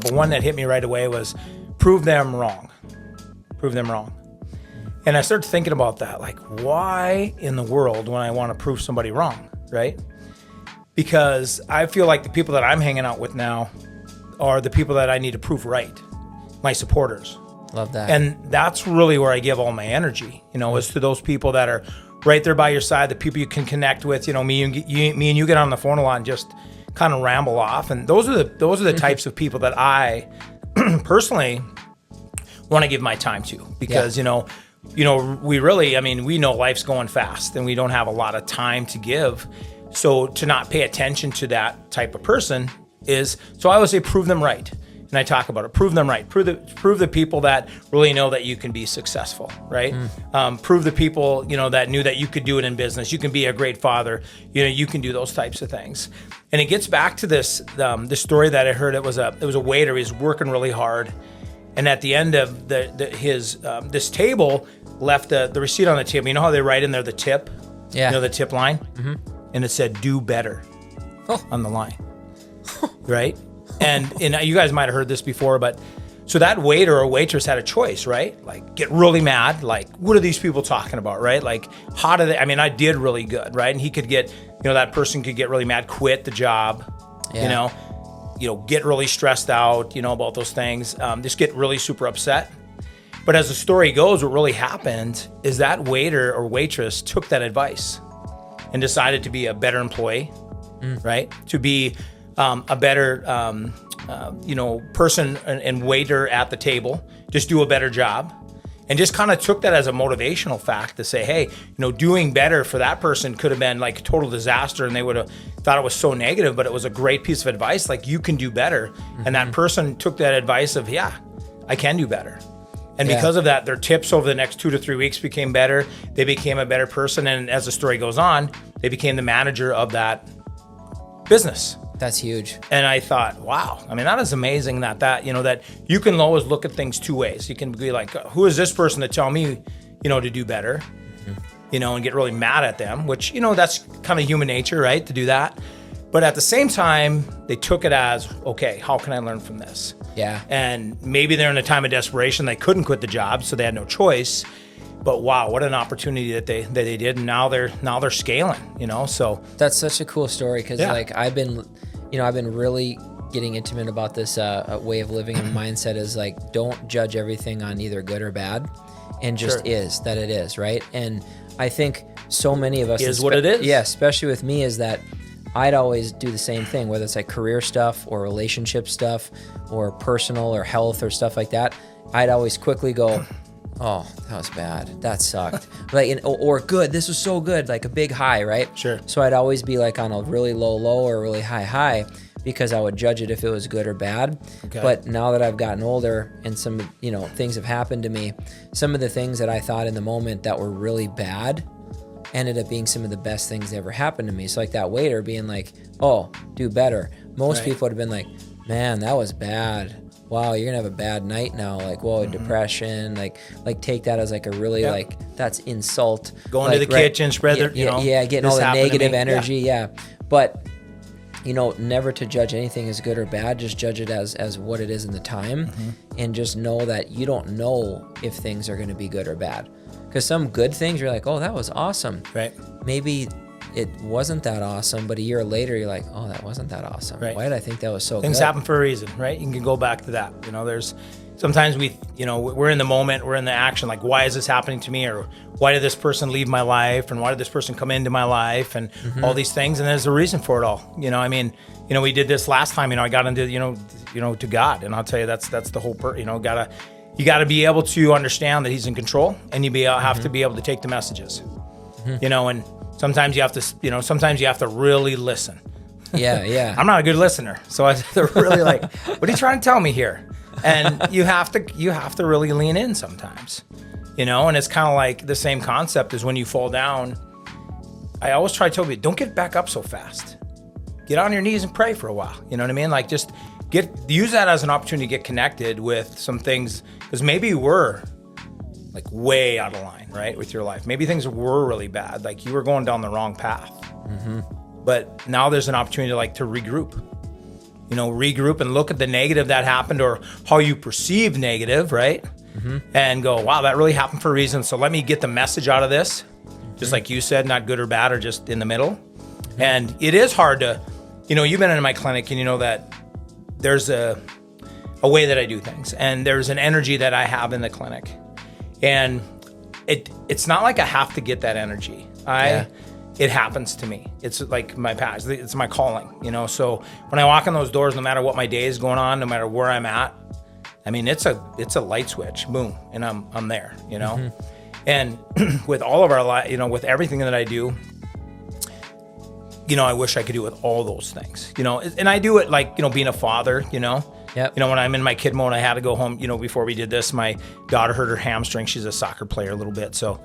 but one that hit me right away was prove them wrong. Prove them wrong. And I started thinking about that, like, why in the world would I want to prove somebody wrong, right? Because I feel like the people that I'm hanging out with now are the people that I need to prove right, my supporters. Love that. And that's really where I give all my energy, is to those people that are right there by your side, the people you can connect with. Me and you get on the phone a lot and just kind of ramble off. And those are the types of people that I personally want to give my time to, because, we really, we know life's going fast and we don't have a lot of time to give. So to not pay attention to that type of person so I always say prove them right. And I talk about it, prove them right. Prove the people that really know that you can be successful, right? Prove the people, that knew that you could do it in business. You can be a great father. You can do those types of things. And it gets back to this story that I heard. It was a waiter. He was working really hard. And at the end of this table, left the receipt on the table. You know how they write in there the tip? Yeah. The tip line? Mm-hmm. And it said, do better on the line, right? And you guys might have heard this before, but so that waiter or waitress had a choice, right? Like, get really mad. Like, what are these people talking about, right? Like, how do they, I did really good, right? And he could get, that person could get really mad, quit the job, get really stressed out, about those things, just get really super upset. But as the story goes, what really happened is that waiter or waitress took that advice and decided to be a better employee, right? To be a better, person and waiter at the table, just do a better job. And just kind of took that as a motivational fact to say, hey, doing better for that person could have been like a total disaster and they would have thought it was so negative, but it was a great piece of advice. Like, you can do better. Mm-hmm. And that person took that advice of, yeah, I can do better. And because of that, their tips over the next 2 to 3 weeks became better. They became a better person. And as the story goes on, they became the manager of that business. That's huge. And I thought, wow, that is amazing that you can always look at things two ways. You can be like, who is this person to tell me, to do better, and get really mad at them, which, that's kind of human nature, right? To do that. But at the same time, they took it as, okay, how can I learn from this? Yeah. And maybe they're in a time of desperation. They couldn't quit the job, so they had no choice. But wow, what an opportunity that they did. And now they're scaling, so. That's such a cool story because I've been really getting intimate about this way of living and mindset is like, don't judge everything on either good or bad, and just that it is, right? And I think so many of us is what it is. Yeah, especially with me, is that I'd always do the same thing, whether it's like career stuff or relationship stuff or personal or health or stuff like that. I'd always quickly go, oh, that was bad. That sucked. Or good. This was so good. Like a big high, right? Sure. So I'd always be like on a really low or a really high because I would judge it if it was good or bad. Okay. But now that I've gotten older and some, things have happened to me, some of the things that I thought in the moment that were really bad ended up being some of the best things that ever happened to me. So like that waiter being like, oh, do better. Most people would have been like, man, that was bad. Wow, you're gonna have a bad night now. Like, whoa, depression. Like take that as like a really that's insult. Going to the kitchen, spread their, getting all the negative energy. Yeah. But never to judge anything as good or bad. Just judge it as what it is in the time, and just know that you don't know if things are gonna be good or bad. Because some good things, you're like, oh, that was awesome. Right. Maybe it wasn't that awesome, but a year later, you're like, oh, that wasn't that awesome. Right. Why did I think that was so good? Things happen for a reason, right? You can go back to that. There's sometimes we're in the moment, we're in the action, like, why is this happening to me? Or why did this person leave my life? And why did this person come into my life? And all these things. And there's a reason for it all. We did this last time, I got into, to God. And I'll tell you, that's the whole you got to be able to understand that He's in control, and you have to be able to take the messages, and sometimes you have to, sometimes you have to really listen. Yeah. I'm not a good listener, so I have to really what are you trying to tell me here? And you have to really lean in sometimes, and it's kind of like the same concept as when you fall down. I always try to tell people, don't get back up so fast. Get on your knees and pray for a while. You know what I mean? Like, just use that as an opportunity to get connected with some things, because maybe you were like way out of line, right, with your life. Maybe things were really bad, like you were going down the wrong path. But now there's an opportunity to regroup, regroup and look at the negative that happened or how you perceive negative, right? And go, wow, that really happened for a reason. So let me get the message out of this. Just like you said, not good or bad or just in the middle. And it is hard to, you've been in my clinic and you know that there's a way that I do things and there's an energy that I have in the clinic. And it's not like I have to get that energy. It happens to me. It's like my past. It's my calling, So when I walk in those doors, no matter what my day is going on, no matter where I'm at, I mean, it's a light switch, boom, and I'm there, And with all of our with everything that I do, I wish I could do with all those things, And I do it like being a father, Yep. When I'm in my kid mode, I had to go home, before we did this, my daughter hurt her hamstring. She's a soccer player a little bit. So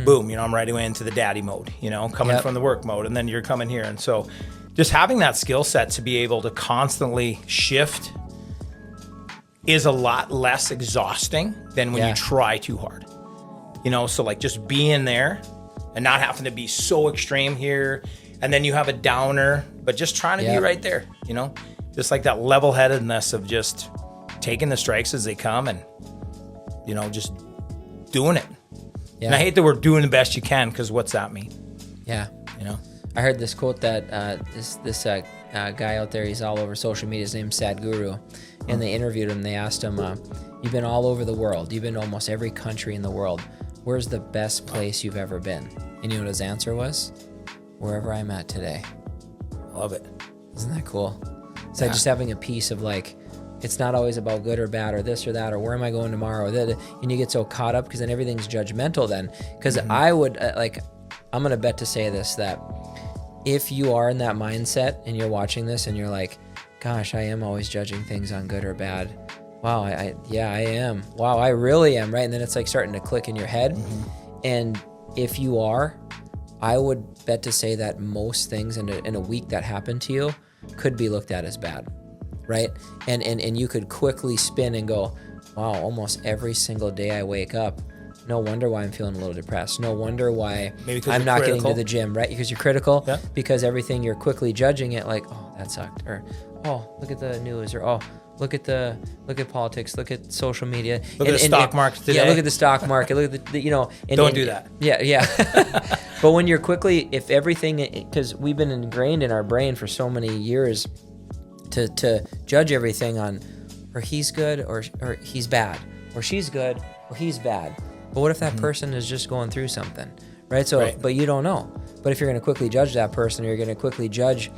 boom, I'm right away into the daddy mode, coming from the work mode. And then you're coming here. And so just having that skill set to be able to constantly shift is a lot less exhausting than when you try too hard, so like just being there and not having to be so extreme here. And then you have a downer, but just trying to be right there, just like that level-headedness of just taking the strikes as they come and, just doing it. Yeah. And I hate that we're doing the best you can because what's that mean? Yeah. I heard this quote that this guy out there, he's all over social media, his name's Sadhguru, and they interviewed him. They asked him, you've been all over the world. You've been to almost every country in the world. Where's the best place you've ever been? And you know what his answer was? Wherever I'm at today. Love it. Isn't that cool? So just having a piece of like, it's not always about good or bad or this or that or where am I going tomorrow? And you get so caught up because then everything's judgmental then. Because I would, I'm going to bet to say this, that if you are in that mindset and you're watching this and you're like, gosh, I am always judging things on good or bad. Wow, I am. Wow, I really am, right? And then it's like starting to click in your head. And if you are, I would bet to say that most things in a week that happen to you could be looked at as bad, right? And you could quickly spin and go, wow, almost every single day I wake up, no wonder why I'm feeling a little depressed. No wonder why I'm not getting to the gym, right? Because you're critical, because everything you're quickly judging it like, oh, that sucked, or oh, look at the news, or oh, look at politics, look at social media. Look at the stock market today. Yeah, look at the stock market. Look at the Don't do that. Yeah. But when you're quickly, if everything, because we've been ingrained in our brain for so many years to judge everything on, or he's good, or he's bad, or she's good, or he's bad. But what if that person is just going through something, right? So, but you don't know. But if you're going to quickly judge that person, or you're going to quickly judge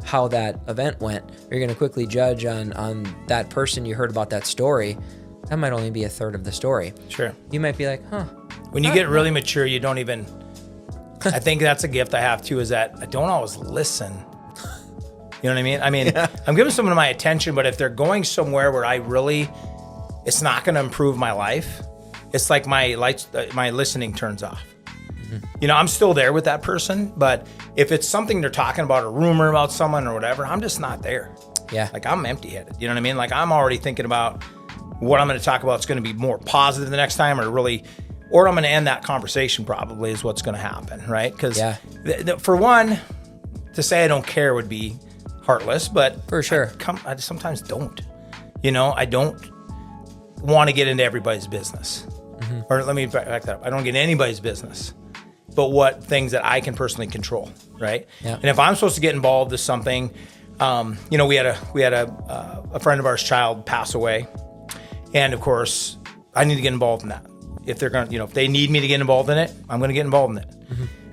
how that event went, or you're going to quickly judge on that person you heard about that story, that might only be a third of the story. Sure. You might be like, huh. When you get really mature, you don't even, I think that's a gift I have too, is that I don't always listen. You know what I mean? I mean, I'm giving someone my attention, but if they're going somewhere where it's not going to improve my life, it's like my listening turns off. I'm still there with that person, but if it's something they're talking about, a rumor about someone or whatever, I'm just not there. Yeah. Like I'm empty-headed. You know what I mean? Like I'm already thinking about what I'm going to talk about. It's going to be more positive the next time, or I'm going to end that conversation probably is what's going to happen, right? Because for one, to say I don't care would be heartless, but for sure, I sometimes don't. I don't want to get into everybody's business. Or let me back that up. I don't get anybody's business, but what things that I can personally control, right? Yeah. And if I'm supposed to get involved with something, we had a friend of ours' child pass away, and of course, I need to get involved in that. If they're going, if they need me to get involved in it, I'm going to get involved in it.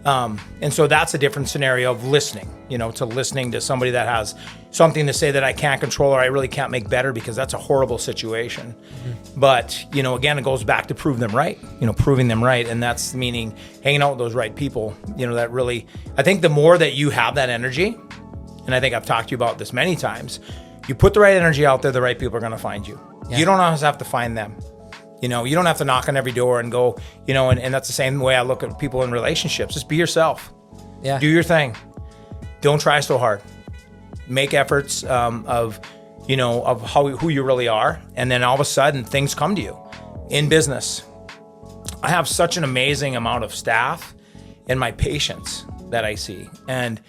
And so that's a different scenario of listening, to listening to somebody that has something to say that I can't control or I really can't make better, because that's a horrible situation. But, again, it goes back to proving them right. And that's meaning hanging out with those right people, that really, I think the more that you have that energy, and I think I've talked to you about this many times, you put the right energy out there, the right people are going to find you. Yeah. You don't always have to find them. You don't have to knock on every door and go, and that's the same way I look at people in relationships. Just be yourself. Yeah. Do your thing. Don't try so hard. Make efforts of who you really are. And then all of a sudden things come to you. In business, I have such an amazing amount of staff and my patients that I see. And,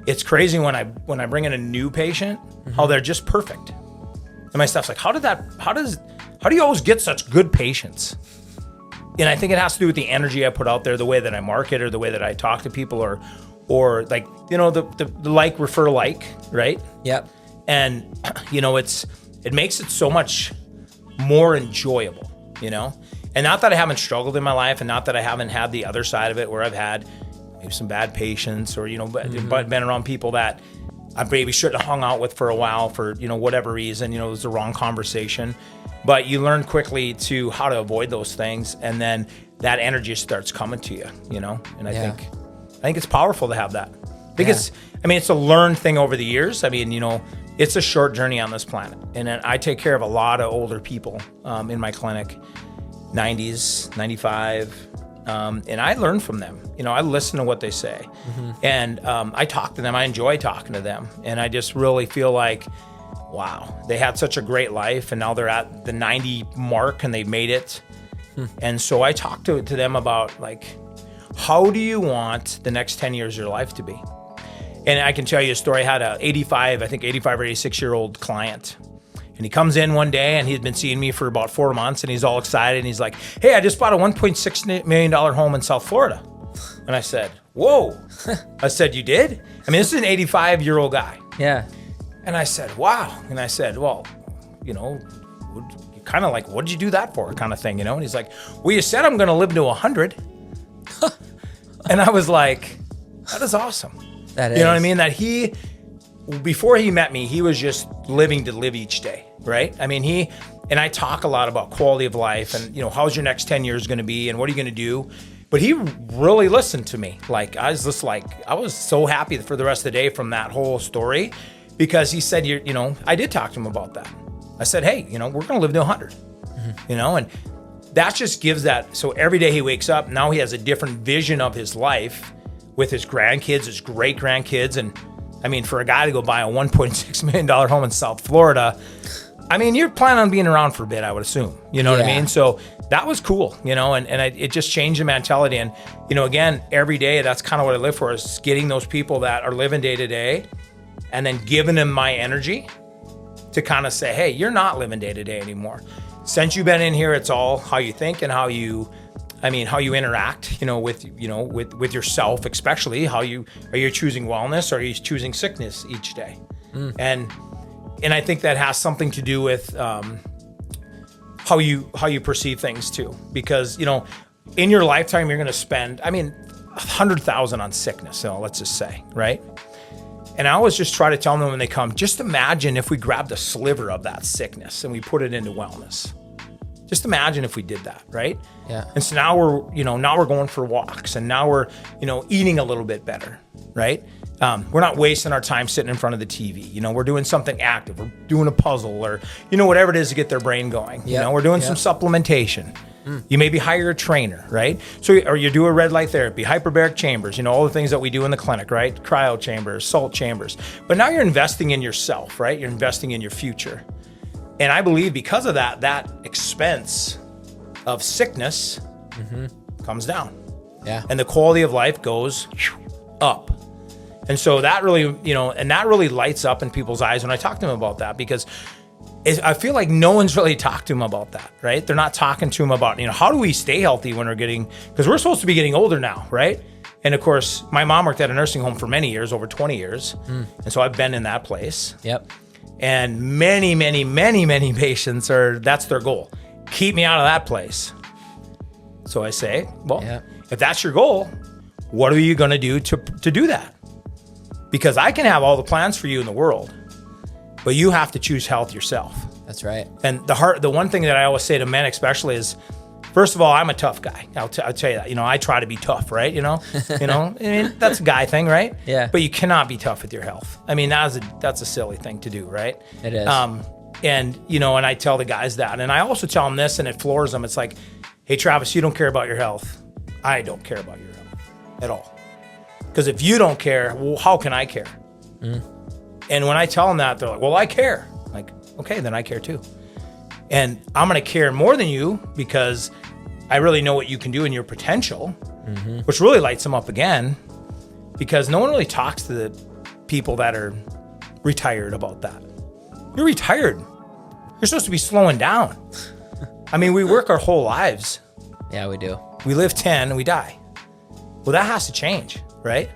it's crazy when I bring in a new patient, how they're just perfect. And my staff's like, how do you always get such good patients? And I think it has to do with the energy I put out there, the way that I market, or the way that I talk to people, or like, you know, the like refer like, right? Yep. And, you know, it makes it so much more enjoyable, you know? And not that I haven't struggled in my life, and not that I haven't had the other side of it where I've had maybe some bad patients, or, you know, but been around people that I maybe shouldn't have hung out with for a while for, you know, whatever reason, you know, it was the wrong conversation. But you learn quickly to how to avoid those things, and then that energy starts coming to you, you know? And I think it's powerful to have that. I think it's a learned thing over the years. I mean, you know, it's a short journey on this planet. And I take care of a lot of older people in my clinic, 90s, 95. And I learn from them. You know, I listen to what they say. And I talk to them. I enjoy talking to them. And I just really feel like, wow, they had such a great life, and now they're at the 90 mark and they made it. And so I talk to them about, like, how do you want the next 10 years of your life to be? And I can tell you a story. I had a 85 or 86-year-old client. And he comes in one day, and he's been seeing me for about 4 months, and he's all excited. And he's like, hey, I just bought a $1.6 million home in South Florida. And I said, whoa. I said, you did? I mean, this is an 85-year-old guy. Yeah. And I said, wow. And I said, well, you know, kind of like, what did you do that for, kind of thing, you know? And he's like, well, you said I'm going to live to 100. And I was like, that is awesome. That is. You know what I mean? That before he met me, he was just living to live each day, right? I mean, and I talk a lot about quality of life and, you know, how's your next 10 years going to be and what are you going to do? But he really listened to me. Like, I was so happy for the rest of the day from that whole story, because he said, you know, I did talk to him about that. I said, hey, you know, we're going to live to 100, you know, and that just gives that. So every day he wakes up, now he has a different vision of his life with his grandkids, his great grandkids. And I mean, for a guy to go buy a $1.6 million home in South Florida, I mean, you're planning on being around for a bit, I would assume, you know what I mean? So that was cool, you know, and it just changed the mentality. And, you know, again, every day, that's kind of what I live for, is getting those people that are living day to day and then giving them my energy to kind of say, hey, you're not living day to day anymore. Since you've been in here, it's all how you think and how you interact, you know, with yourself, especially are you choosing wellness, or are you choosing sickness each day? And I think that has something to do with how you perceive things too, because, you know, in your lifetime, you're going to spend, I mean, 100,000 on sickness. So let's just say, right? And I always just try to tell them when they come, just imagine if we grabbed a sliver of that sickness and we put it into wellness. Just imagine if we did that, right? Yeah. And so now we're going for walks, and now we're, you know, eating a little bit better, right? We're not wasting our time sitting in front of the TV. You know, we're doing something active. We're doing a puzzle, or, you know, whatever it is to get their brain going. You know, we're doing some supplementation. You maybe hire a trainer, right? So, or you do a red light therapy, hyperbaric chambers, you know, all the things that we do in the clinic, right? Cryo chambers, salt chambers. But now you're investing in yourself, right? You're investing in your future. And I believe because of that expense of sickness comes down. Yeah. And the quality of life goes up. And so that really, you know, and that really lights up in people's eyes when I talk to them about that, because I feel like no one's really talked to them about that, right? They're not talking to them about, you know, how do we stay healthy when because we're supposed to be getting older now, right? And of course, my mom worked at a nursing home for many years, over 20 years. And so I've been in that place. Yep. And many, many, many, many patients that's their goal. Keep me out of that place. So I say, well, if that's your goal, what are you going to do to do that? Because I can have all the plans for you in the world, but you have to choose health yourself. That's right. And the one thing that I always say to men especially is, first of all, I'm a tough guy. I'll tell you that. You know, I try to be tough, right? You know, I mean, that's a guy thing, right? Yeah. But you cannot be tough with your health. I mean, that's a silly thing to do, right? It is. And, you know, and I tell the guys that. And I also tell them this, and it floors them. It's like, hey, Travis, you don't care about your health. I don't care about your health at all. Because if you don't care, well, how can I care? And when I tell them that, they're like, well, I care. I'm like, okay, then I care too. And I'm going to care more than you because I really know what you can do and your potential, which really lights them up again, because no one really talks to people that are retired about that. You're retired. You're supposed to be slowing down. I mean, we work our whole lives. Yeah, we do. We live 10 and we die. Well, that has to change, right?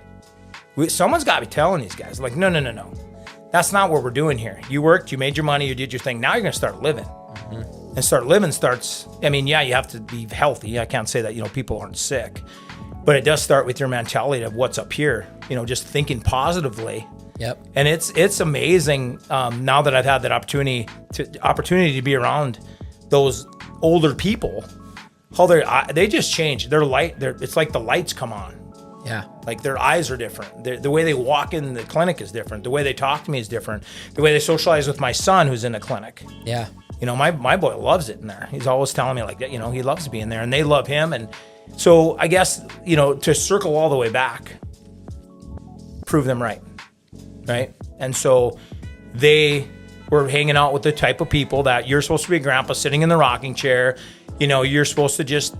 Someone's got to be telling these guys, like, no. That's not what we're doing here. You worked, you made your money, you did your thing. Now you're going to start living. And start living starts, I mean, yeah, you have to be healthy. I can't say that, people aren't sick. But it does start with your mentality of what's up here, just thinking positively. Yep. And it's amazing now that I've had that opportunity to be around those older people, how they just change. It's like the lights come on. Yeah. Like their eyes are different. The way they walk in the clinic is different. The way they talk to me is different. The way they socialize with my son who's in a clinic. Yeah. My boy loves it in there. He's always telling me like, he loves being there and they love him. And so I guess, to circle all the way back, prove them right. Right. And so they were hanging out with the type of people that you're supposed to be a grandpa sitting in the rocking chair. You're supposed to just,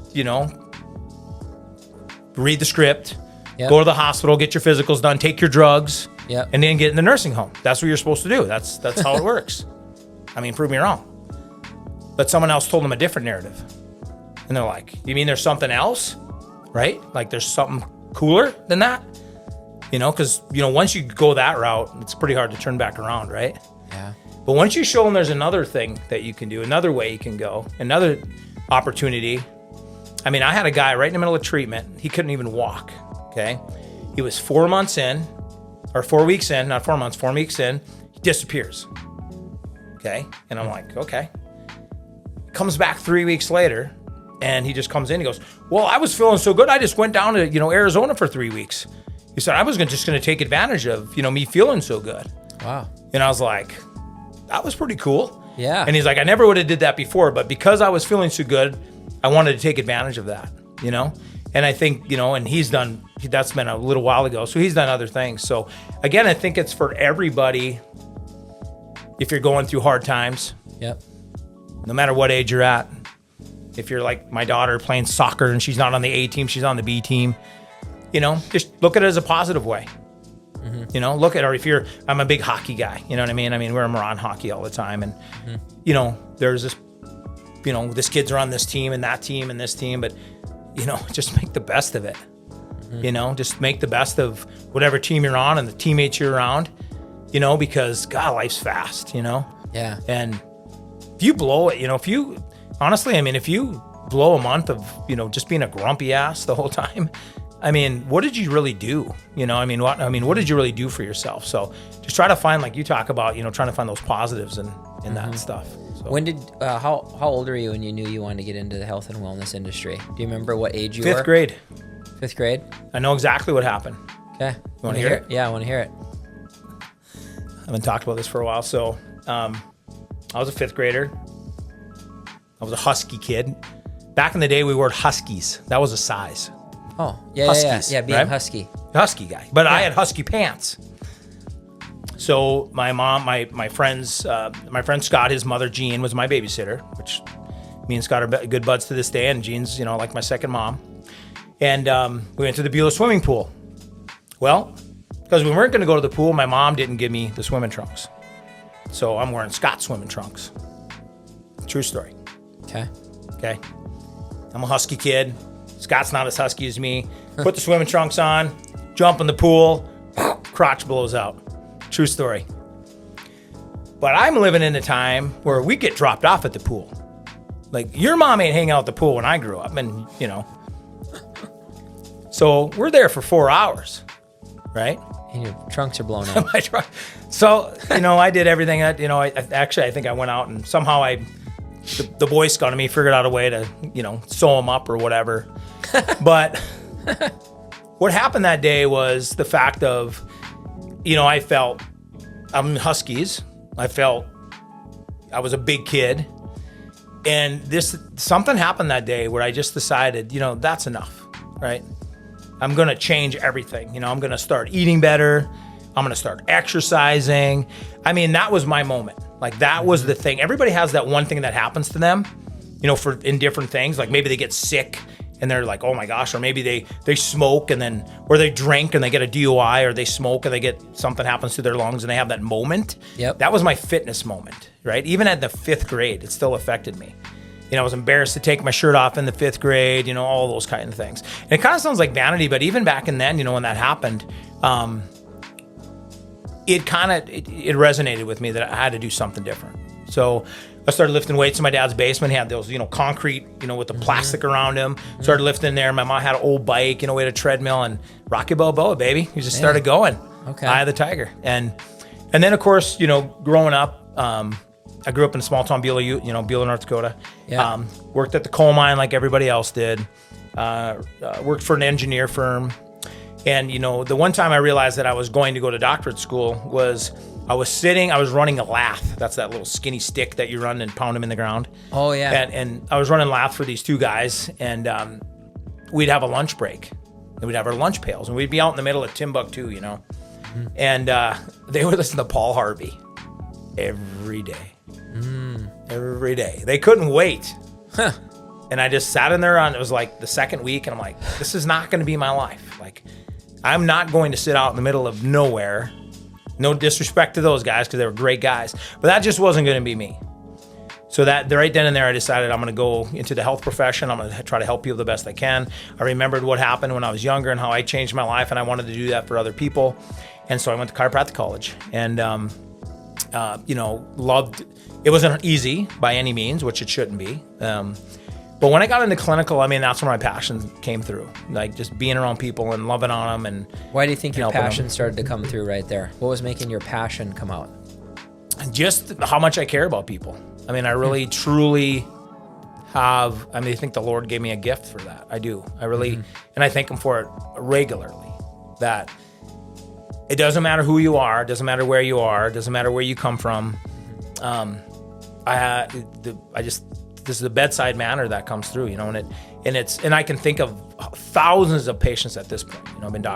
read the script, go to the hospital, get your physicals done, take your drugs, and then get in the nursing home. That's what you're supposed to do. That's how it works. I mean, prove me wrong. But someone else told them a different narrative. And they're like, you mean there's something else? Right? Like there's something cooler than that? Because, once you go that route, it's pretty hard to turn back around, right? Yeah. But once you show them there's another thing that you can do, another way you can go, another opportunity. I mean, I had a guy right in the middle of treatment. He couldn't even walk, okay? He was 4 months in, or 4 weeks in, not 4 months, 4 weeks in. He disappears, okay? And I'm like, okay. Comes back 3 weeks later, and he just comes in. He goes, well, I was feeling so good. I just went down to, Arizona for 3 weeks. He said, I was just going to take advantage of, me feeling so good. Wow. And I was like, that was pretty cool. Yeah. And he's like, I never would have did that before, but because I was feeling so good, I wanted to take advantage of that, And I think, and that's been a little while ago. So he's done other things. So again, I think it's for everybody. If you're going through hard times, yep. No matter what age you're at, if you're like my daughter playing soccer and she's not on the A team, she's on the B team, just look at it as a positive way. Mm-hmm. Look at her. I'm a big hockey guy. You know what I mean? We're on hockey all the time. And, there's this, this kid's are on this team and that team and this team, but, just make the best of it. Mm-hmm. Just make the best of whatever team you're on and the teammates you're around, because God, life's fast, Yeah. And if you blow it, if you blow a month of, just being a grumpy ass the whole time, what did you really do? What did you really do for yourself? So just try to find, like you talk about, trying to find those positives in that stuff. So. When did, how old were you when you knew you wanted to get into the health and wellness industry? Do you remember what age you were? 5th grade. 5th grade? I know exactly what happened. Okay. You want to hear it? Yeah, I want to hear it. I haven't talked about this for a while. So I was a 5th grader. I was a husky kid. Back in the day, we wore huskies. That was a size. Oh, yeah, Huskies, yeah, being right? husky. Husky guy. But I had husky pants. So my mom, my friend Scott, his mother Jean was my babysitter, which me and Scott are good buds to this day. And Jean's, like my second mom. And we went to the Beulah swimming pool. Well, because we weren't going to go to the pool, my mom didn't give me the swimming trunks. So I'm wearing Scott's swimming trunks. True story. Okay. I'm a husky kid. Scott's not as husky as me. Put the swimming trunks on, jump in the pool, crotch blows out. True story. But I'm living in a time where we get dropped off at the pool. Like, your mom ain't hanging out at the pool when I grew up, and, So we're there for 4 hours, right? And your trunks are blown out. So, I did everything that, I think I went out and somehow the Boy Scout in me figured out a way to, sew them up or whatever. But what happened that day was the fact of, I felt, I'm Huskies. I felt I was a big kid. And something happened that day where I just decided, that's enough, right? I'm going to change everything. I'm going to start eating better. I'm going to start exercising. That was my moment. Like, that was the thing. Everybody has that one thing that happens to them, in different things. Like, maybe they get sick and they're like, oh my gosh, or maybe they smoke or they drink and they get a DUI, or they smoke and they get something happens to their lungs and they have that moment. Yep. That was my fitness moment, right? Even at the 5th grade, it still affected me. I was embarrassed to take my shirt off in the 5th grade, all those kind of things. And it kind of sounds like vanity, but even back in then, when that happened, it resonated with me that I had to do something different. So I started lifting weights in my dad's basement. He had those, concrete, with the plastic around him. Started lifting there. My mom had an old bike, we had a treadmill, and Rocky Balboa, baby. We just started going. Okay. Eye of the Tiger. And then, of course, growing up, I grew up in a small town, Beulah, North Dakota. Yeah. Worked at the coal mine like everybody else did. Worked for an engineer firm. And, the one time I realized that I was going to go to doctorate school was I was running a lath. That's that little skinny stick that you run and pound them in the ground. Oh, yeah. And I was running lath for these 2 guys, and we'd have a lunch break. And we'd have our lunch pails, and we'd be out in the middle of Timbuktu, And they would listen to Paul Harvey every day. Every day. They couldn't wait. Huh. And I just sat in there it was like the 2nd week, and I'm like, this is not going to be my life. Like, I'm not going to sit out in the middle of nowhere. No disrespect to those guys, because they were great guys, but that just wasn't going to be me. So that right then and there, I decided I'm going to go into the health profession. I'm going to try to help people the best I can. I remembered what happened when I was younger and how I changed my life, and I wanted to do that for other people. And so I went to chiropractic college, and loved. It wasn't easy by any means, which it shouldn't be. But when I got into clinical, that's where my passion came through, like just being around people and loving on them. And why do you think your passion started to come through right there? What was making your passion come out? Just how much I care about people. I really, truly have. I think the Lord gave me a gift for that. I do. I really, and I thank Him for it regularly. That it doesn't matter who you are, it doesn't matter where you are, it doesn't matter where you come from. This is the bedside manner that comes through, and I can think of thousands of patients at this point.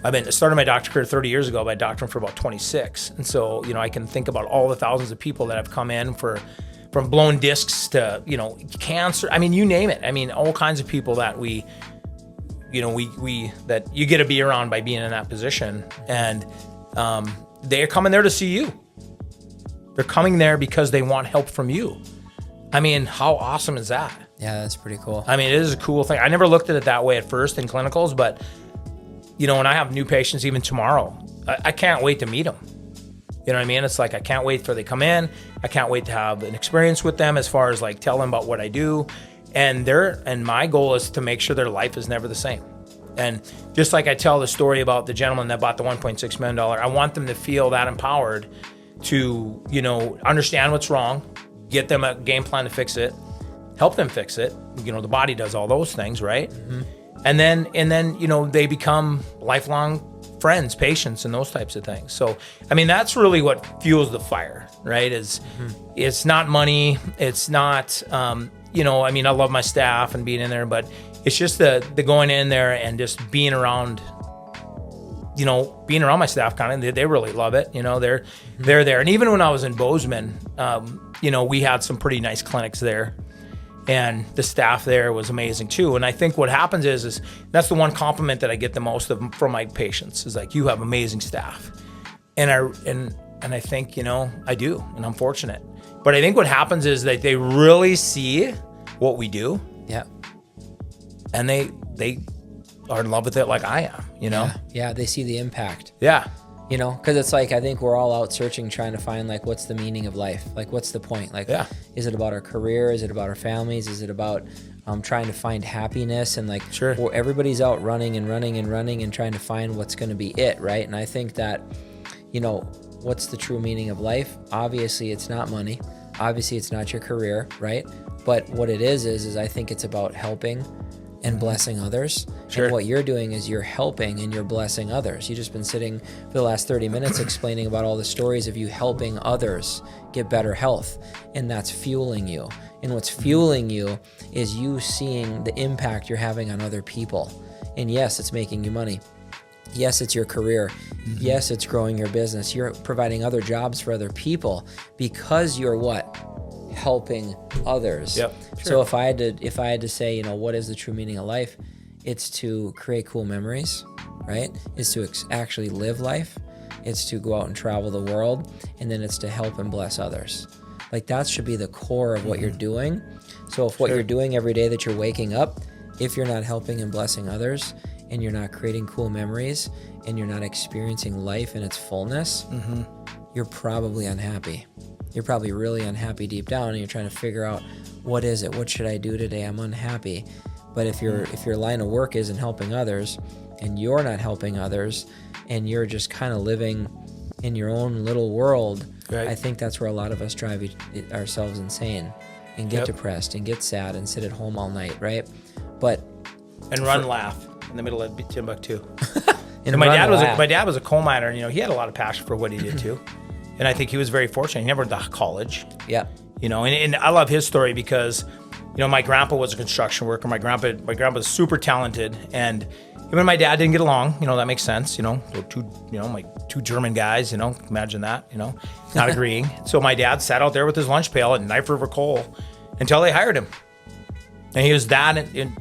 I started my doctor career 30 years ago by doctoring for about 26. And so, I can think about all the thousands of people that have come in from blown discs to, cancer. You name it. All kinds of people that we that you get to be around by being in that position. And they're coming there to see you. They're coming there because they want help from you. How awesome is that? Yeah, that's pretty cool. It is a cool thing. I never looked at it that way at first in clinicals, but when I have new patients even tomorrow, I can't wait to meet them. It's like I can't wait till they come in. I can't wait to have an experience with them as far as like tell them about what I do. And my goal is to make sure their life is never the same. And just like I tell the story about the gentleman that bought the $1.6 million, I want them to feel that empowered to, understand what's wrong, get them a game plan to fix it, help them fix it. The body does all those things, right? Mm-hmm. And then, they become lifelong friends, patients, and those types of things. So, that's really what fuels the fire, right? It's not money. It's not, I love my staff and being in there, but it's just the going in there and just being around my staff kind of, they really love it. They're there. And even when I was in Bozeman, we had some pretty nice clinics there, and the staff there was amazing too. And I think what happens is that's the one compliment that I get the most from my patients is like, you have amazing staff. And I think, I do, and I'm fortunate. But I think what happens is that they really see what we do. Yeah. And they are in love with it like I am, Yeah, they see the impact. Yeah. Because it's like, I think we're all out searching, trying to find like, what's the meaning of life? Like, what's the point? Like, Is it about our career? Is it about our families? Is it about trying to find happiness? And like, sure. Well, everybody's out running and trying to find what's going to be it, right? And I think that, what's the true meaning of life? Obviously, it's not money. Obviously, it's not your career, right? But what it is I think it's about helping and blessing others. Sure. And what you're doing is you're helping and you're blessing others. You've just been sitting for the last 30 minutes explaining about all the stories of you helping others get better health, and that's fueling you. And what's fueling you is you seeing the impact you're having on other people. And yes, it's making you money. Yes, it's your career. Mm-hmm. Yes, it's growing your business. You're providing other jobs for other people because you're what? helping others. Yep. So if I had to say, what is the true meaning of life? It's to create cool memories, right? It's to actually live life. It's to go out and travel the world, and then it's to help and bless others. Like that should be the core of what you're doing. So if what you're doing every day that you're waking up, if you're not helping and blessing others, and you're not creating cool memories, and you're not experiencing life in its fullness, you're probably unhappy. You're probably really unhappy deep down, and you're trying to figure out, what is it? What should I do today? I'm unhappy. But if your line of work isn't helping others, and you're not helping others, and you're just kind of living in your own little world, I think that's where a lot of us drive ourselves insane and get depressed and get sad and sit at home all night, right? And laugh in the middle of Timbuktu. And my dad was a coal miner, and he had a lot of passion for what he did too. And I think he was very fortunate. He never went to college. Yeah. And I love his story because, my grandpa was a construction worker. My grandpa was super talented, and him and my dad didn't get along. That makes sense. Two German guys. Imagine that. Not agreeing. So my dad sat out there with his lunch pail at Knife River Coal until they hired him. And he was that, and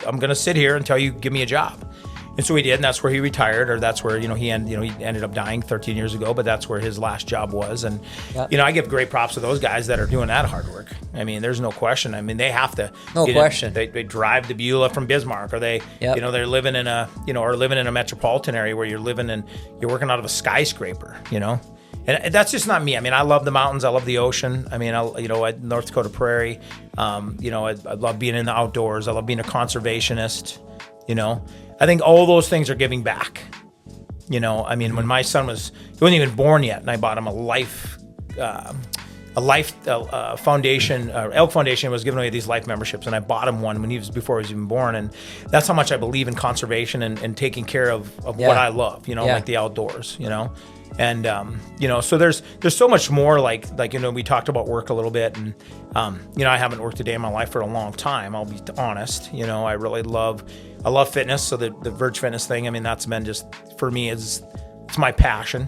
I'm gonna sit here until you give me a job. And so he did, and that's where he retired, or that's where he ended up dying 13 years ago. But that's where his last job was, and I give great props to those guys that are doing that hard work. I mean, there's no question. I mean, they have to. No question. They drive the Beulah from Bismarck, or they're living in a metropolitan area where you're working out of a skyscraper. And that's just not me. I mean, I love the mountains. I love the ocean. I mean, North Dakota Prairie. I love being in the outdoors. I love being a conservationist. I think all those things are giving back. I mean, when my son he wasn't even born yet, and I bought him a life foundation. Elk Foundation was giving away these life memberships, and I bought him one before he was even born. And that's how much I believe in conservation and taking care of what I love. Like the outdoors. And so there's so much more. Like we talked about work a little bit, and I haven't worked a day in my life for a long time. I'll be honest. I really love fitness. So the Verge Fitness thing, I mean, that's been just, for me, it's my passion.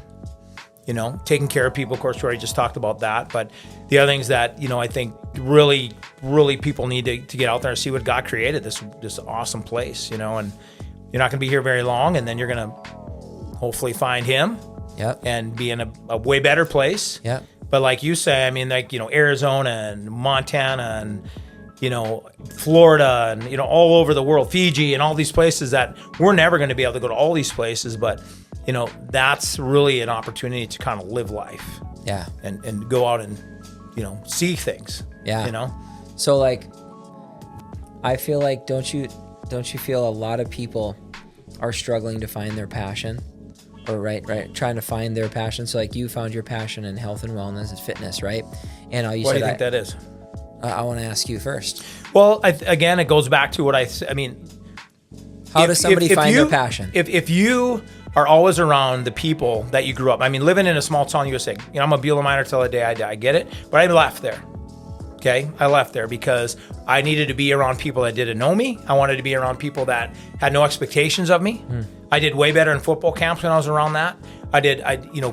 Taking care of people. Of course, we already just talked about that. But the other things that I think really, really people need to get out there and see what God created, this awesome place. And you're not going to be here very long, and then you're going to hopefully find Him. And be in a way better place. But like you say, I mean, Arizona and Montana and, Florida and, all over the world, Fiji and all these places that we're never going to be able to go to all these places. But, that's really an opportunity to kind of live life. And go out and, see things. So I feel like, don't you feel a lot of people are struggling to find their passion? Or trying to find their passion. So you found your passion in health and wellness and fitness, right? And what do you think that is? I want to ask you first. Well, again, it goes back to what I mean. How does somebody find their passion? If you are always around the people that you grew up, I mean, living in a small town, USA, I'm a Beulah miner till the day I die. I get it, but I left there. Okay, I left there because I needed to be around people that didn't know me. I wanted to be around people that had no expectations of me. I did way better in football camps when I was around that.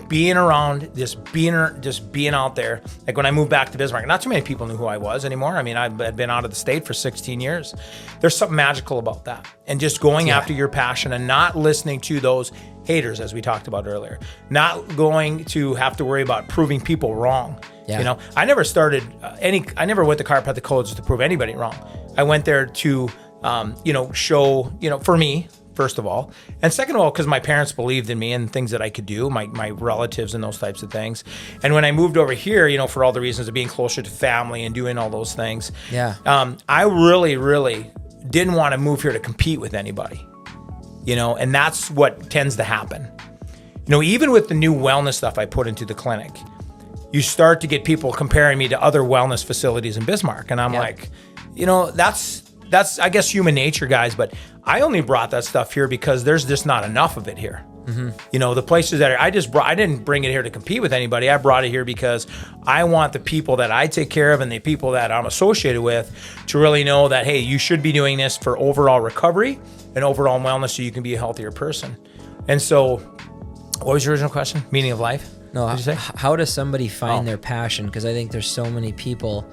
Being around, just being out there. Like when I moved back to Bismarck, not too many people knew who I was anymore. I mean, I had been out of the state for 16 years. There's something magical about that. And just going after your passion and not listening to those haters, as we talked about earlier. Not going to have to worry about proving people wrong. I never started I never went to chiropractic college to prove anybody wrong. I went there to, show, for me, first of all. And second of all, because my parents believed in me and things that I could do, my relatives and those types of things. And when I moved over here, for all the reasons of being closer to family and doing all those things, I really, really didn't want to move here to compete with anybody, and that's what tends to happen. Even with the new wellness stuff I put into the clinic, you start to get people comparing me to other wellness facilities in Bismarck. And I'm like, that's I guess human nature, guys, but I only brought that stuff here because there's just not enough of it here. The places that I didn't bring it here to compete with anybody. I brought it here because I want the people that I take care of and the people that I'm associated with to really know that, hey, you should be doing this for overall recovery and overall wellness so you can be a healthier person. And so what was your original question? Meaning of life? No, What'd you say? how does somebody find their passion? Because I think there's so many people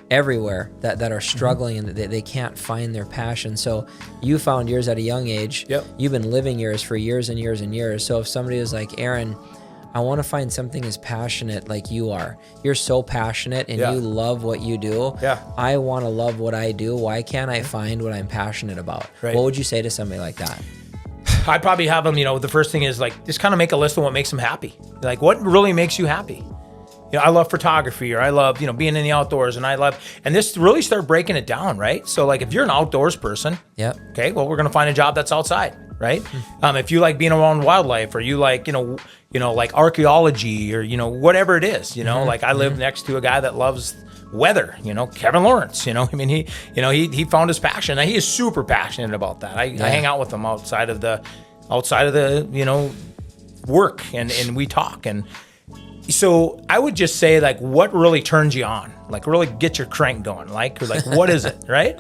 everywhere that are struggling and they can't find their passion. So you found yours at a young age. Yep. You've been living yours for years and years and years. So if somebody was like, Aaron, I want to find something as passionate like you are. You're so passionate and you love what you do. Yeah. I want to love what I do. Why can't I find what I'm passionate about? Right. What would you say to somebody like that? I'd probably have them, the first thing is like, just kind of make a list of what makes them happy. Like, what really makes you happy? I love photography, or I love, being in the outdoors, and this really start breaking it down, right? So like, if you're an outdoors person, okay, well, we're going to find a job that's outside, right? If you like being around wildlife, or you like, like archaeology, or, whatever it is, like I live next to a guy that loves weather, Kevin Lawrence, he found his passion. Now, he is super passionate about that. I hang out with him outside of the, work, and we talk. And so I would just say, like, what really turns you on? Like, really get your crank going. Like what is it, right?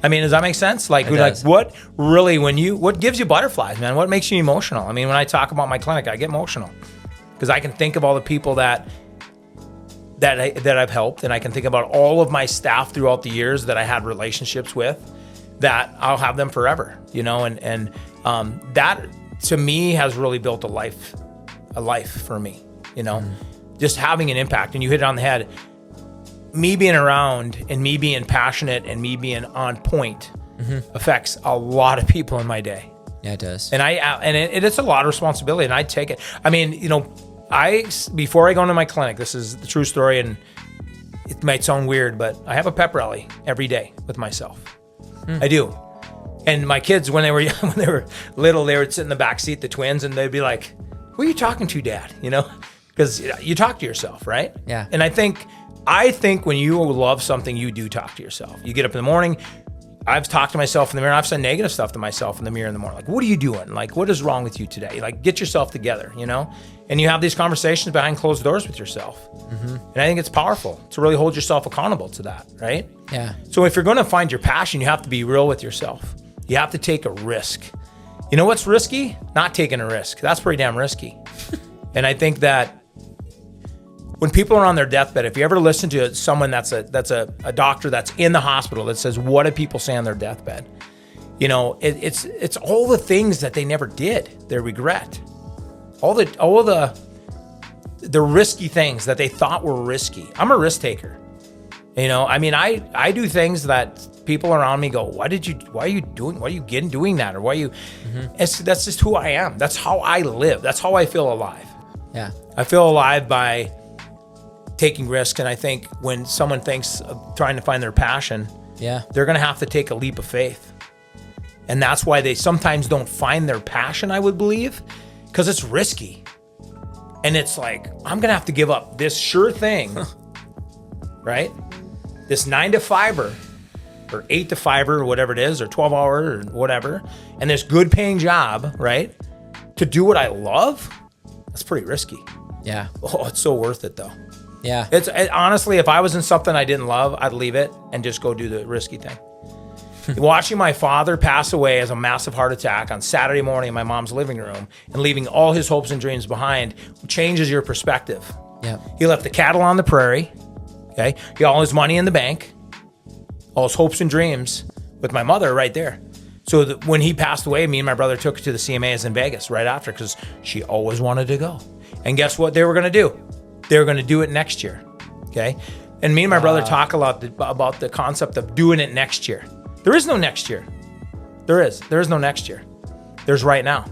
I mean, does that make sense? Like, what really, what gives you butterflies, man? What makes you emotional? I mean, when I talk about my clinic, I get emotional because I can think of all the people that I've helped, and I can think about all of my staff throughout the years that I had relationships with, that I'll have them forever, and that to me has really built a life for me, just having an impact. And you hit it on the head. Me being around and me being passionate and me being on point affects a lot of people in my day. Yeah, it does. And it's a lot of responsibility, and I take it. I mean, before I go into my clinic, this is the true story, and it might sound weird, but I have a pep rally every day with myself. I do. And my kids, when they were little, they would sit in the back seat, the twins, and they'd be like, "Who are you talking to, Dad?" Because you talk to yourself, right? Yeah. And I think when you love something, you do talk to yourself. You get up in the morning. I've talked to myself in the mirror. I've said negative stuff to myself in the mirror in the morning. Like, what are you doing? Like, what is wrong with you today? Like, get yourself together, And you have these conversations behind closed doors with yourself. And I think it's powerful to really hold yourself accountable to that, right? Yeah. So if you're going to find your passion, you have to be real with yourself. You have to take a risk. You know what's risky? Not taking a risk. That's pretty damn risky. And I think that when people are on their deathbed, if you ever listen to someone that's a doctor that's in the hospital that says, what do people say on their deathbed? It's all the things that they never did, their regret. All the risky things that they thought were risky. I'm a risk taker. I mean, I do things that people around me go, why are you doing that? Or why are you, that's just who I am. That's how I live. That's how I feel alive. Yeah. I feel alive by taking risks. And I think when someone thinks of trying to find their passion, they're going to have to take a leap of faith. And that's why they sometimes don't find their passion, I would believe, because it's risky. And it's like, I'm going to have to give up this sure thing, right? This 9 to 5 or 8 to 5 or whatever it is, or 12 hour or whatever, and this good paying job, right? To do what I love, that's pretty risky. Yeah. Oh, it's so worth it though. Yeah. Honestly, if I was in something I didn't love, I'd leave it and just go do the risky thing. Watching my father pass away as a massive heart attack on Saturday morning in my mom's living room and leaving all his hopes and dreams behind changes your perspective. Yeah. He left the cattle on the prairie. Okay. He got all his money in the bank, all his hopes and dreams with my mother right there. So when he passed away, me and my brother took her to the CMAs in Vegas right after because she always wanted to go. And guess what they were going to do? They were going to do it next year. Okay. And me and my brother talk a lot about the concept of doing it next year. There is no next year. There is no next year. There's right now.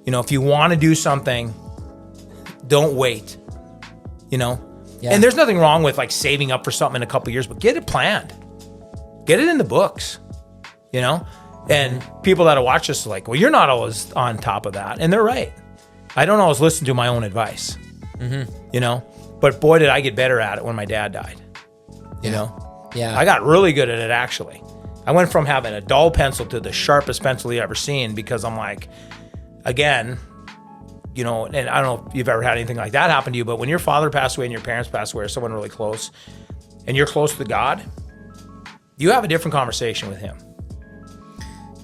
If you want to do something, don't wait, Yeah. And there's nothing wrong with like saving up for something in a couple of years, but get it planned. Get it in the books, And people that watch this are like, well, you're not always on top of that. And they're right. I don't always listen to my own advice, But boy, did I get better at it when my dad died, Yeah. I got really good at it, actually. I went from having a dull pencil to the sharpest pencil you ever seen because I'm like, again, and I don't know if you've ever had anything like that happen to you, but when your father passed away and your parents passed away or someone really close and you're close to God, you have a different conversation with him.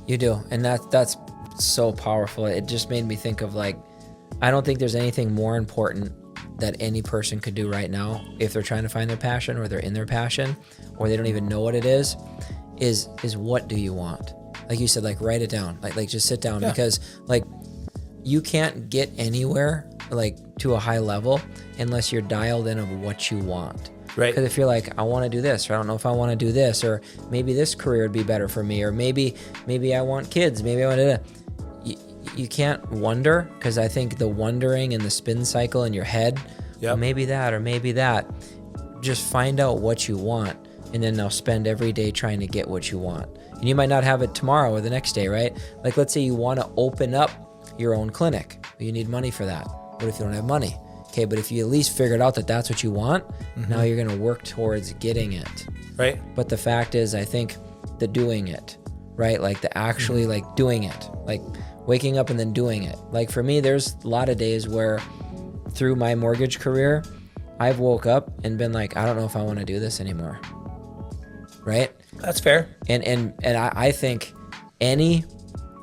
You do. And that's so powerful. It just made me think of like, I don't think there's anything more important that any person could do right now, if they're trying to find their passion or they're in their passion or they don't even know what it is what do you want? Like you said, like write it down, like just sit down, because like you can't get anywhere like to a high level unless you're dialed in of what you want. Right. Because if you're like, I want to do this, or I don't know if I want to do this, or maybe this career would be better for me, or maybe I want kids, maybe I want to. You can't wonder, because I think the wondering and the spin cycle in your head, well, maybe that or maybe that. Just find out what you want, and then now spend every day trying to get what you want. And you might not have it tomorrow or the next day, right? Like let's say you want to open up your own clinic, but you need money for that. What if you don't have money? Okay, but if you at least figured out that that's what you want, now you're going to work towards getting it. Right. But the fact is, I think the doing it, right? Like the actually like doing it, like waking up and then doing it. Like for me, there's a lot of days where through my mortgage career, I've woke up and been like, I don't know if I want to do this anymore. Right? That's fair. And I think any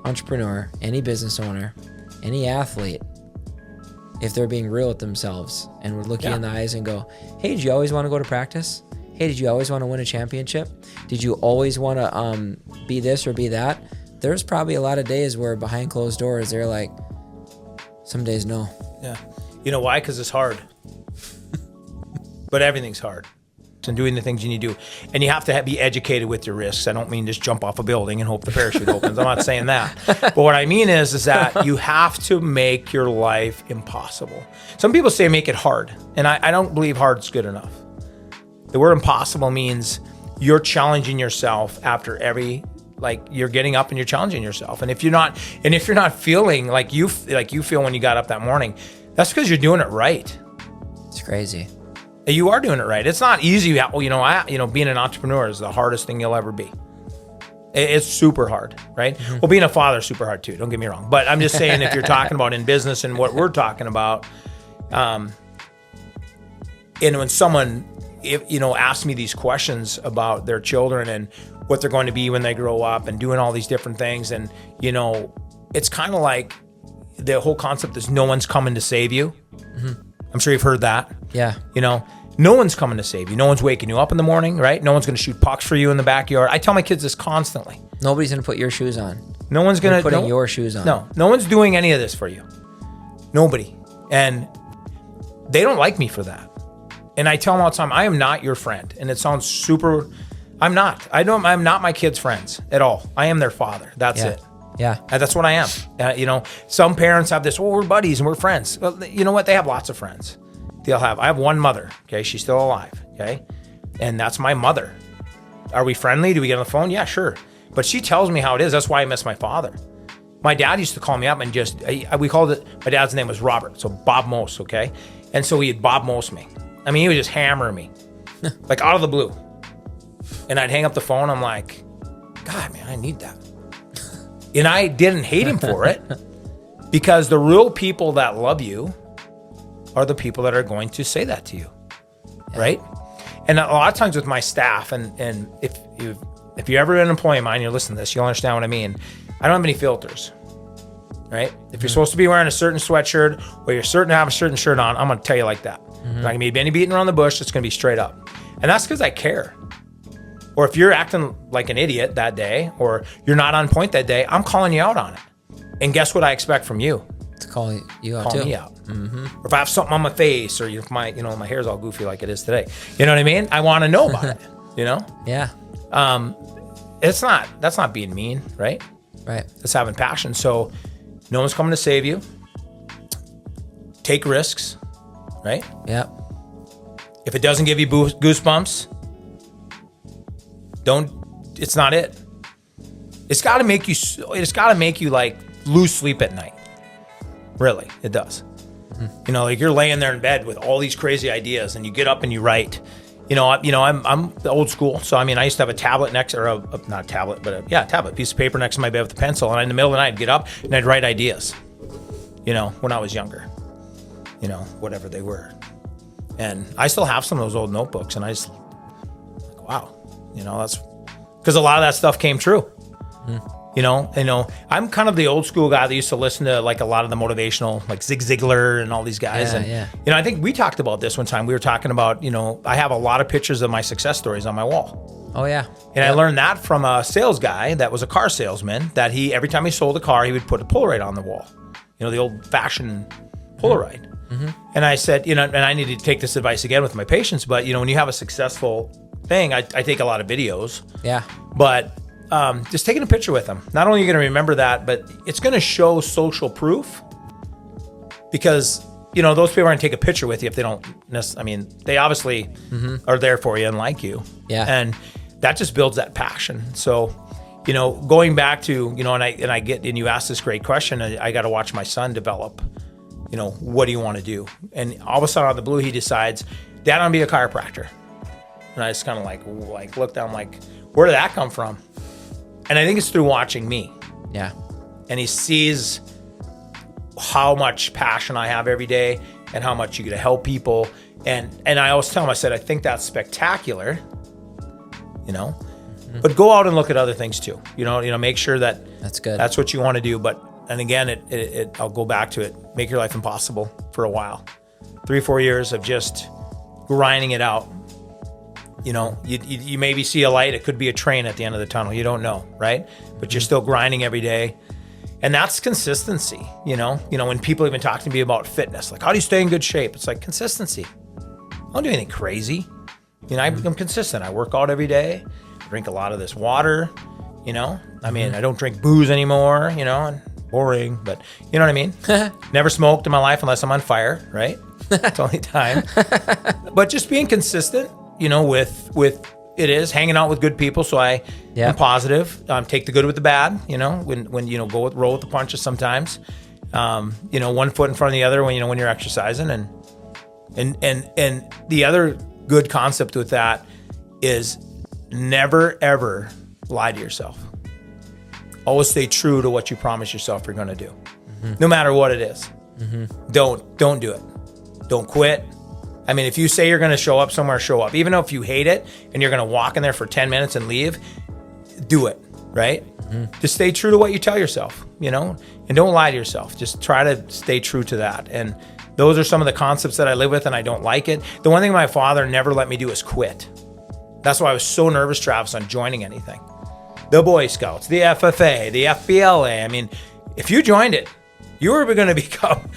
entrepreneur, any business owner, any athlete, if they're being real with themselves and we're looking in the eyes and go, hey, did you always want to go to practice? Hey, did you always want to win a championship? Did you always want to be this or be that? There's probably a lot of days where behind closed doors, they're like, some days no. Yeah. You know why? Because it's hard. But everything's hard. And doing the things you need to do. And you have to be educated with your risks. I don't mean just jump off a building and hope the parachute opens. I'm not saying that. But what I mean is that you have to make your life impossible. Some people say make it hard. And I don't believe hard's good enough. The word impossible means you're challenging yourself after every, like you're getting up and you're challenging yourself. And if you're not feeling like you feel when you got up that morning, that's because you're doing it right. It's crazy. You are doing it right. It's not easy. Being an entrepreneur is the hardest thing you'll ever be. It's super hard, right? Mm-hmm. Well, being a father is super hard too. Don't get me wrong. But I'm just saying, if you're talking about in business and what we're talking about, and when someone, asks me these questions about their children and what they're going to be when they grow up and doing all these different things, and it's kind of like the whole concept is no one's coming to save you. Mm-hmm. I'm sure you've heard that. Yeah. No one's coming to save you. No one's waking you up in the morning, right? No one's going to shoot pucks for you in the backyard. I tell my kids this constantly. Nobody's going to put your shoes on. No one's going to put your shoes on. No one's doing any of this for you. Nobody. And they don't like me for that. And I tell them all the time, I am not your friend. And it sounds super, I'm not. I'm not my kids' friends at all. I am their father. That's it. Yeah. And that's what I am. Some parents have this, we're buddies and we're friends. Well, you know what? They have lots of friends. I have one mother. Okay. She's still alive. Okay. And that's my mother. Are we friendly? Do we get on the phone? Yeah, sure. But she tells me how it is. That's why I miss my father. My dad used to call me up and we called it, my dad's name was Robert. So Bob Moos. Okay. And so he'd Bob Moos me. I mean, he would just hammer me like out of the blue. And I'd hang up the phone. I'm like, God, man, I need that. And I didn't hate him for it, because the real people that love you are the people that are going to say that to you, right? And a lot of times with my staff, and if you're ever an employee of mine, you're listening to this, you'll understand what I mean. I don't have any filters, right? If you're supposed to be wearing a certain sweatshirt or you're certain to have a certain shirt on, I'm going to tell you like that. I'm not going to be any beating around the bush. It's going to be straight up. And that's because I care. Or if you're acting like an idiot that day, or you're not on point that day, I'm calling you out on it. And guess what I expect from you? To call you out too. Call me out. Mm-hmm. Or if I have something on my face, or if my hair's all goofy like it is today, you know what I mean? I want to know about it. Yeah. That's not being mean, right? Right. It's having passion. So no one's coming to save you. Take risks, right? Yeah. If it doesn't give you goosebumps, it's not it. It's got to make you like lose sleep at night. Really, it does. Mm-hmm. Like you're laying there in bed with all these crazy ideas and you get up and you write. I'm the old school. So, I used to have a tablet not a tablet, but a piece of paper next to my bed with a pencil. And in the middle of the night, I'd get up and I'd write ideas, when I was younger, whatever they were. And I still have some of those old notebooks, and I just like, wow. That's because a lot of that stuff came true. I'm kind of the old school guy that used to listen to like a lot of the motivational, like Zig Ziglar and all these guys. I think we talked about this one time. We were talking about, I have a lot of pictures of my success stories on my wall. Oh yeah. And I learned that from a sales guy that was a car salesman, that every time he sold a car, he would put a Polaroid on the wall. The old fashioned Polaroid. Mm-hmm. And I said, and I need to take this advice again with my patients, but when you have a successful thing, I take a lot of videos. Yeah. But just taking a picture with them. Not only are you going to remember that, but it's going to show social proof, because, those people aren't going to take a picture with you if they don't they obviously are there for you and like you. Yeah. And that just builds that passion. So, going back to, and you asked this great question, I got to watch my son develop, what do you want to do? And all of a sudden out of the blue, he decides, Dad, I'm going to be a chiropractor. And I just kind of like looked down, like, where did that come from? And I think it's through watching me. Yeah. And he sees how much passion I have every day and how much you get to help people. And I always tell him, I said, I think that's spectacular, but go out and look at other things too. Make sure that that's good. That's what you want to do. But, and again, I'll go back to it. Make your life impossible for a while. 3-4 years of just grinding it out. You maybe see a light. It could be a train at the end of the tunnel. You don't know, right? But you're still grinding every day. And that's consistency, when people even talk to me about fitness, like, how do you stay in good shape? It's like consistency. I don't do anything crazy. I'm consistent. I work out every day. I drink a lot of this water, I don't drink booze anymore, and boring, but you know what I mean? Never smoked in my life unless I'm on fire, right? It's the only time. But just being consistent, with it is hanging out with good people. So I am positive, take the good with the bad, when roll with the punches sometimes, one foot in front of the other when you're exercising. And the other good concept with that is never, ever lie to yourself. Always stay true to what you promise yourself you're going to do, no matter what it is. Don't do it. Don't quit. If you say you're going to show up somewhere, show up. Even if you hate it and you're going to walk in there for 10 minutes and leave, do it, right? Just stay true to what you tell yourself, and don't lie to yourself. Just try to stay true to that. And those are some of the concepts that I live with, and I don't like it. The one thing my father never let me do is quit. That's why I was so nervous, Travis, on joining anything. The Boy Scouts, the FFA, the FBLA. If you joined it, you were going to become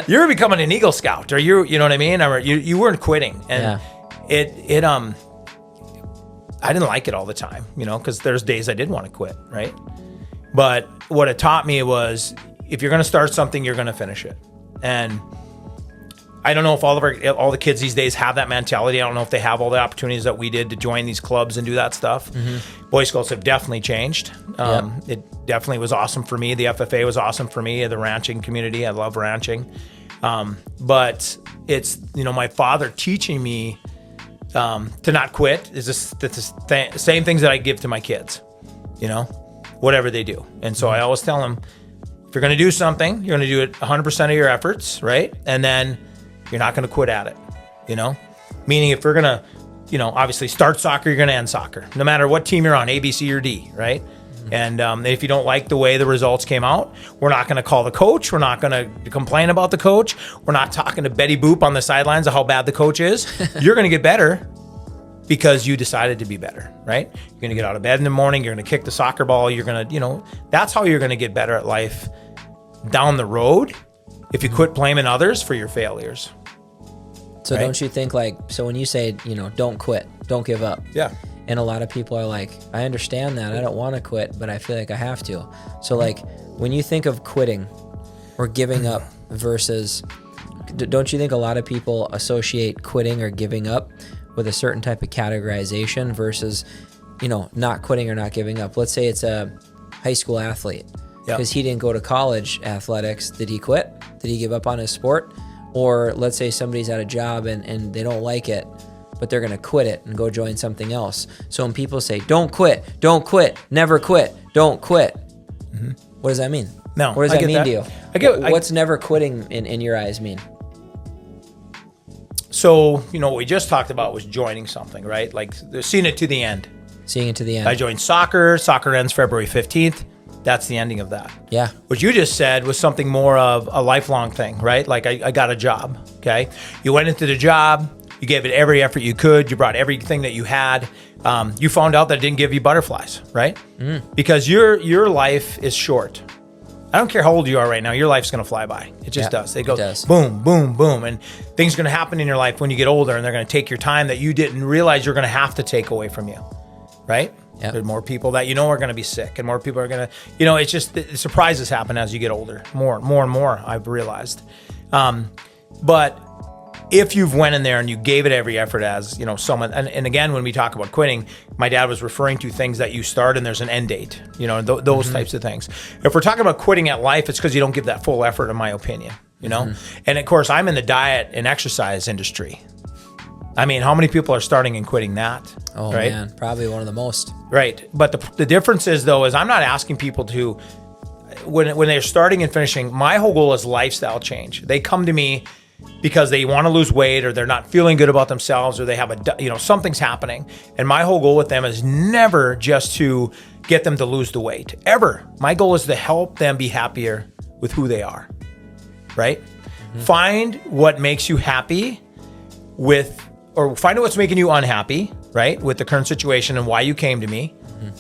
you were becoming an Eagle Scout, or you know what I mean? Or you weren't quitting. And I didn't like it all the time, because there's days I did want to quit, right? But what it taught me was, if you're going to start something, you're going to finish it. And I don't know if all the kids these days have that mentality. I don't know if they have all the opportunities that we did to join these clubs and do that stuff. Boy Scouts have definitely changed. It definitely was awesome for me. The FFA was awesome for me. The ranching community, I love ranching. But it's, my father teaching me to not quit is the same things that I give to my kids, whatever they do. And so I always tell them, if you're going to do something, you're going to do it 100% of your efforts, right? And then you're not going to quit at it, Meaning if you're going to, obviously start soccer, you're going to end soccer. No matter what team you're on, A, B, C, or D, right? And if you don't like the way the results came out, we're not going to call the coach. We're not going to complain about the coach. We're not talking to Betty Boop on the sidelines of how bad the coach is. You're going to get better because you decided to be better, right? You're going to get out of bed in the morning. You're going to kick the soccer ball. You're going to, that's how you're going to get better at life down the road, if you quit blaming others for your failures. So right? Don't you think, so when you say, don't quit, don't give up. Yeah. And a lot of people are like, I understand that. I don't want to quit, but I feel like I have to. So when you think of quitting or giving up versus, don't you think a lot of people associate quitting or giving up with a certain type of categorization versus, not quitting or not giving up? Let's say it's a high school athlete. Because he didn't go to college athletics. Did he quit? Did he give up on his sport? Or let's say somebody's at a job and they don't like it, but they're going to quit it and go join something else. So when people say, don't quit, never quit, don't quit, what does that mean? No, what does that mean to you? What's never quitting in your eyes mean? So, what we just talked about was joining something, right? Seeing it to the end. Seeing it to the end. I joined soccer. Soccer ends February 15th. That's the ending of that. Yeah. What you just said was something more of a lifelong thing, right? Like I got a job, okay? You went into the job. You gave it every effort you could. You brought everything that you had. You found out that it didn't give you butterflies, right? Because your life is short. I don't care how old you are right now. Your life's going to fly by. It just does. It goes boom, boom, boom. And things are going to happen in your life when you get older, and they're going to take your time that you didn't realize you're going to have to take away from you, right? Yep. There's more people that are going to be sick, and more people are going to, it's just the surprises happen as you get older. More and more, I've realized. But if you've went in there and you gave it every effort as, someone, and again, when we talk about quitting, my dad was referring to things that you start and there's an end date, those types of things. If we're talking about quitting at life, it's because you don't give that full effort, in my opinion, And of course, I'm in the diet and exercise industry. I mean, how many people are starting and quitting that? Oh, right? Man, probably one of the most. Right. But the difference is, though, is I'm not asking people to, when they're starting and finishing, my whole goal is lifestyle change. They come to me because they want to lose weight, or they're not feeling good about themselves, or they have something's happening. And my whole goal with them is never just to get them to lose the weight, ever. My goal is to help them be happier with who they are, right? Find what makes you happy or find out what's making you unhappy, right? With the current situation and why you came to me.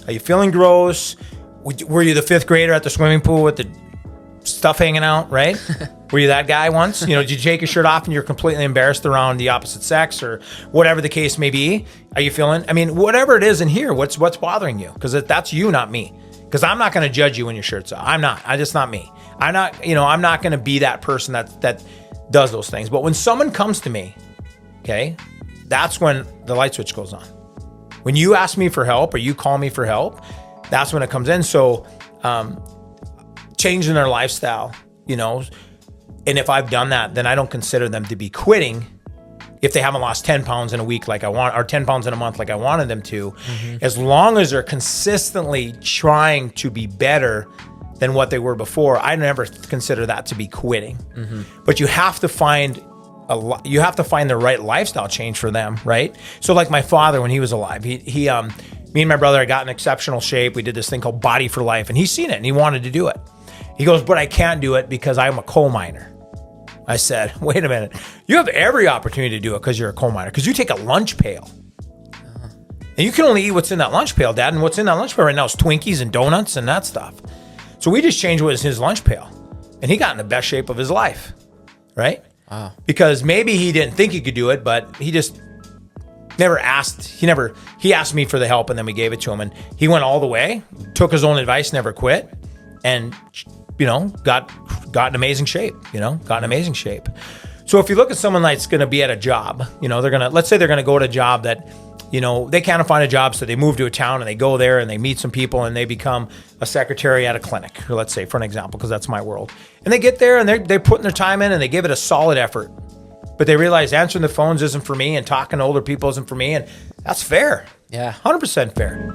Are you feeling gross? Were you the fifth grader at the swimming pool with the stuff hanging out, right? Were you that guy once? Did you take your shirt off and you're completely embarrassed around the opposite sex, or whatever the case may be? Are you feeling, whatever it is in here, what's bothering you? Because that's you, not me. Because I'm not going to judge you when your shirt's off. I'm not. Just not me. I'm not going to be that person that does those things. But when someone comes to me, okay, that's when the light switch goes on. When you ask me for help or you call me for help, that's when it comes in. So, changing their lifestyle, and if I've done that, then I don't consider them to be quitting if they haven't lost 10 pounds in a week like I want, or 10 pounds in a month like I wanted them to, as long as they're consistently trying to be better than what they were before. I never consider that to be quitting. But you have to find the right lifestyle change for them, right? So like my father, when he was alive, he me and my brother got in exceptional shape. We did this thing called Body for Life, and he's seen it and he wanted to do it. He goes, but I can't do it because I'm a coal miner. I said, wait a minute. You have every opportunity to do it because you're a coal miner, because you take a lunch pail. And you can only eat what's in that lunch pail, Dad. And what's in that lunch pail right now is Twinkies and donuts and that stuff. So we just changed what was in his lunch pail. And he got in the best shape of his life, right? Wow. Because maybe he didn't think he could do it, but he just never asked. He asked me for the help, and then we gave it to him. And he went all the way, took his own advice, never quit, and got in amazing shape, So if you look at someone that's going to be at a job, let's say they're going to go to a job that, they can't find a job. So they move to a town and they go there and they meet some people and they become a secretary at a clinic, or let's say, for an example, because that's my world. And they get there and they're putting their time in and they give it a solid effort, but they realize answering the phones isn't for me and talking to older people isn't for me. And that's fair. Yeah. 100% fair.